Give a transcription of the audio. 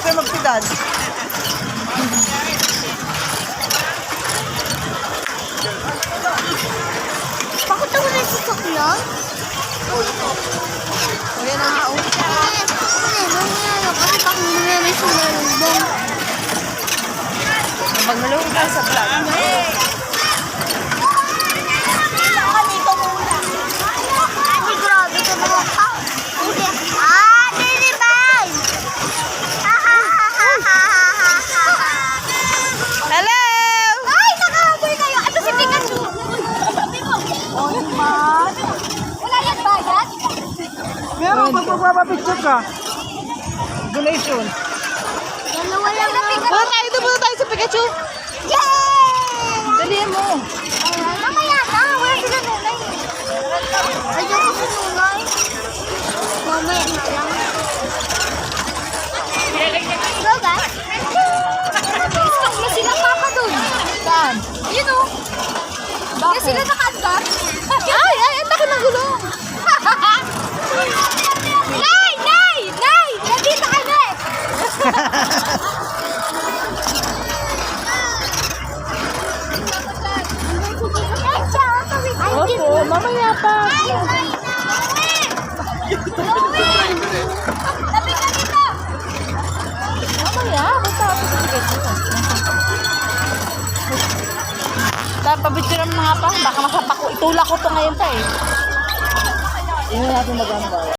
kayo magpidad. Bakit ako na sasakyan? O yan ang haong. Kasi pag may sumalubong. Pag nalawag ka sa vlog. Ate, grabe ka naman. Ah, Dilibay! Hello! Ay, nakahaboy kayo. Ito si Pikachu. Oh, naman. Wala yan bayad? Meron pag magpapapicture ka. Donation. Dalawa lang na. Punta tayo sa Pikachu. Yay! Dalihan mo. Mamaya na. Wala sila nunay. Ayoko sa nunay. Mamaya na lang. Go, guys. Stop na sila papa dun. Saan? Yun o. Kaya sila naka-advance. Ay, ang laki ng gulong. Nay! Nay! Nay! Nandito kami! Opo, mamaya pa. Mamaya, basta ako sa Pikachu. Pabicture ng mga pa. Baka masapa ko. Itulak ko to ngayon pa eh. Hindi natin maganda.